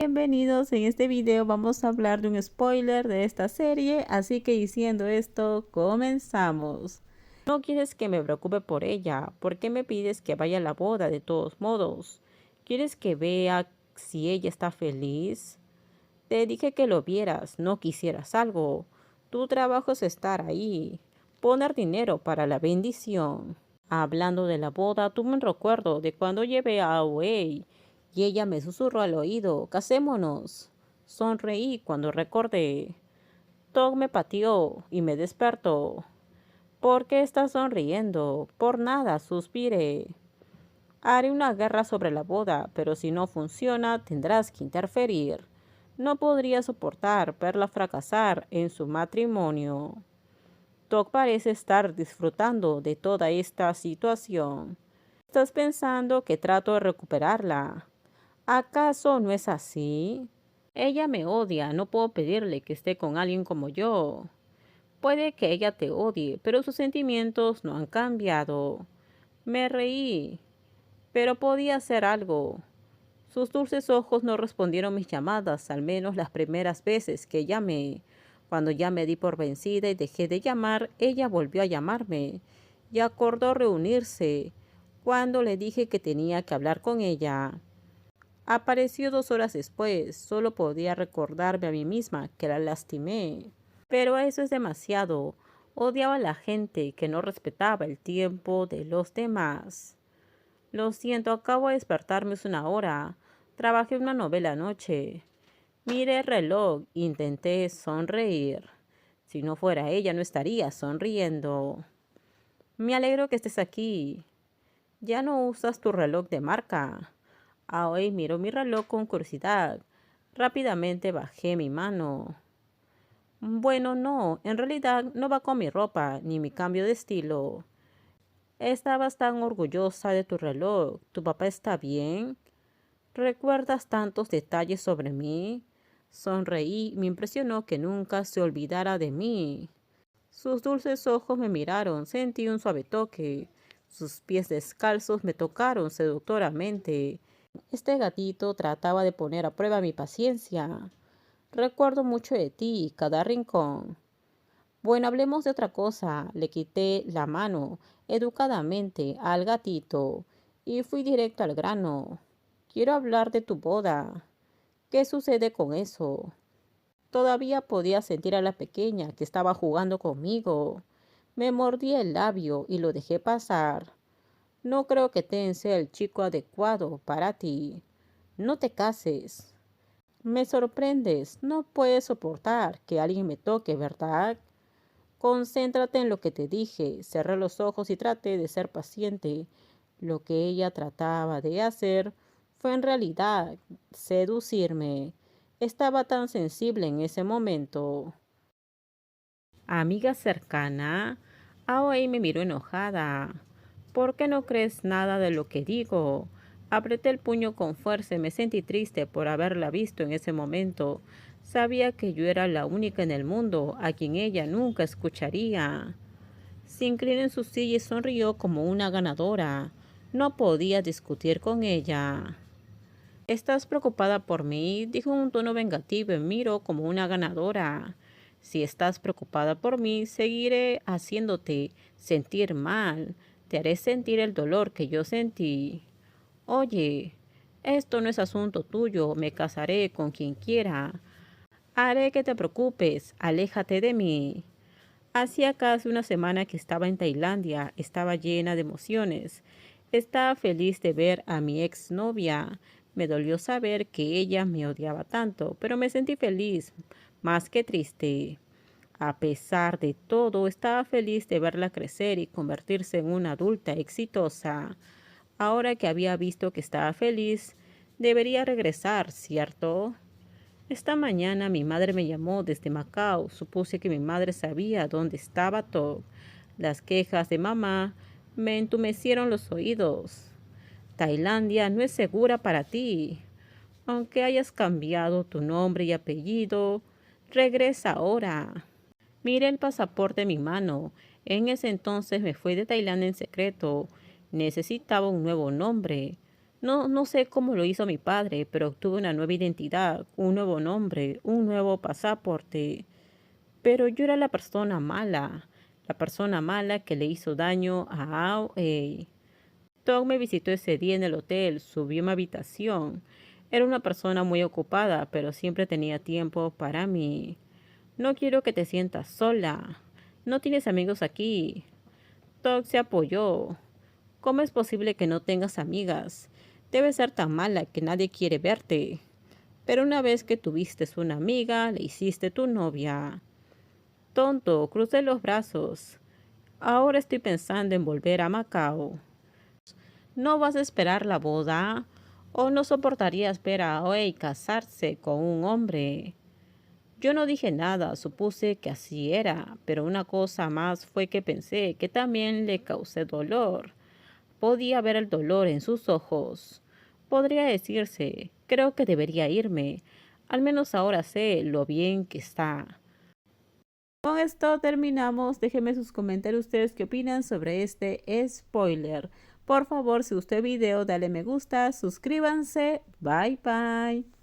Bienvenidos, en este video vamos a hablar de un spoiler de esta serie, así que diciendo esto, comenzamos. No quieres que me preocupe por ella, ¿por qué me pides que vaya a la boda de todos modos? ¿Quieres que vea si ella está feliz? Te dije que lo vieras, no quisieras algo. Tu trabajo es estar ahí, poner dinero para la bendición. Hablando de la boda, tuve un recuerdo de cuando llevé a Wei y ella me susurró al oído, casémonos. Sonreí cuando recordé. Tog me pateó y me despertó. ¿Por qué estás sonriendo? Por nada, suspiré. Haré una guerra sobre la boda, pero si no funciona, tendrás que interferir. No podría soportar verla fracasar en su matrimonio. Tog parece estar disfrutando de toda esta situación. ¿Estás pensando que trato de recuperarla? ¿Acaso no es así? Ella me odia, no puedo pedirle que esté con alguien como yo. Puede que ella te odie, pero sus sentimientos no han cambiado. Me reí, pero podía hacer algo. Sus dulces ojos no respondieron mis llamadas, al menos las primeras veces que llamé. Cuando ya me di por vencida y dejé de llamar, ella volvió a llamarme y acordó reunirse. Cuando le dije que tenía que hablar con ella, apareció 2 horas después. Solo podía recordarme a mí misma que la lastimé. Pero eso es demasiado. Odiaba a la gente que no respetaba el tiempo de los demás. Lo siento, acabo de despertarme hace 1 hora. Trabajé una novela anoche. Miré el reloj, intenté sonreír. Si no fuera ella, no estaría sonriendo. Me alegro que estés aquí. Ya no usas tu reloj de marca. Hoy miro mi reloj con curiosidad. Rápidamente bajé mi mano. Bueno, no, en realidad no va con mi ropa ni mi cambio de estilo. Estabas tan orgullosa de tu reloj. ¿Tu papá está bien? ¿Recuerdas tantos detalles sobre mí? Sonreí, me impresionó que nunca se olvidara de mí. Sus dulces ojos me miraron, sentí un suave toque. Sus pies descalzos me tocaron seductoramente. Este gatito trataba de poner a prueba mi paciencia. Recuerdo mucho de ti, cada rincón. Bueno, hablemos de otra cosa. Le quité la mano educadamente al gatito y fui directo al grano. Quiero hablar de tu boda. ¿Qué sucede con eso? Todavía podía sentir a la pequeña que estaba jugando conmigo. Me mordí el labio y lo dejé pasar. No creo que Ten sea el chico adecuado para ti. No te cases. Me sorprendes. No puedes soportar que alguien me toque, ¿verdad? Concéntrate en lo que te dije. Cerré los ojos y traté de ser paciente. Lo que ella trataba de hacer fue en realidad seducirme. Estaba tan sensible en ese momento. Amiga cercana, Aoi me miró enojada. ¿Por qué no crees nada de lo que digo? Apreté el puño con fuerza y me sentí triste por haberla visto en ese momento. Sabía que yo era la única en el mundo a quien ella nunca escucharía. Se inclinó en su silla y sonrió como una ganadora. No podía discutir con ella. ¿Estás preocupada por mí?, dijo en un tono vengativo y me miró como una ganadora. Si estás preocupada por mí, seguiré haciéndote sentir mal. Te haré sentir el dolor que yo sentí. Oye, esto no es asunto tuyo. Me casaré con quien quiera. Haré que te preocupes. Aléjate de mí. Hacía casi 1 semana que estaba en Tailandia. Estaba llena de emociones. Estaba feliz de ver a mi exnovia. Me dolió saber que ella me odiaba tanto, pero me sentí feliz, más que triste. A pesar de todo, estaba feliz de verla crecer y convertirse en una adulta exitosa. Ahora que había visto que estaba feliz, debería regresar, ¿cierto? Esta mañana mi madre me llamó desde Macao. Supuse que mi madre sabía dónde estaba todo. Las quejas de mamá me entumecieron los oídos. Tailandia no es segura para ti. Aunque hayas cambiado tu nombre y apellido, regresa ahora. Miré el pasaporte en mi mano. En ese entonces me fui de Tailandia en secreto. Necesitaba un nuevo nombre. No sé cómo lo hizo mi padre, pero obtuve una nueva identidad, un nuevo nombre, un nuevo pasaporte. Pero yo era la persona mala que le hizo daño a Aoi. Tom me visitó ese día en el hotel, subió a mi habitación. Era una persona muy ocupada, pero siempre tenía tiempo para mí. No quiero que te sientas sola. No tienes amigos aquí. Tom se apoyó. ¿Cómo es posible que no tengas amigas? Debe ser tan mala que nadie quiere verte. Pero una vez que tuviste una amiga, le hiciste tu novia. Tonto, crucé los brazos. Ahora estoy pensando en volver a Macao. ¿No vas a esperar la boda? ¿O no soportarías ver a Oei casarse con un hombre? Yo no dije nada, supuse que así era, pero una cosa más fue que pensé que también le causé dolor. Podía ver el dolor en sus ojos. Podría decirse, creo que debería irme. Al menos ahora sé lo bien que está. Con esto terminamos. Déjenme sus comentarios ustedes qué opinan sobre este spoiler. Por favor, si gustó el video, dale me gusta, suscríbanse. Bye bye.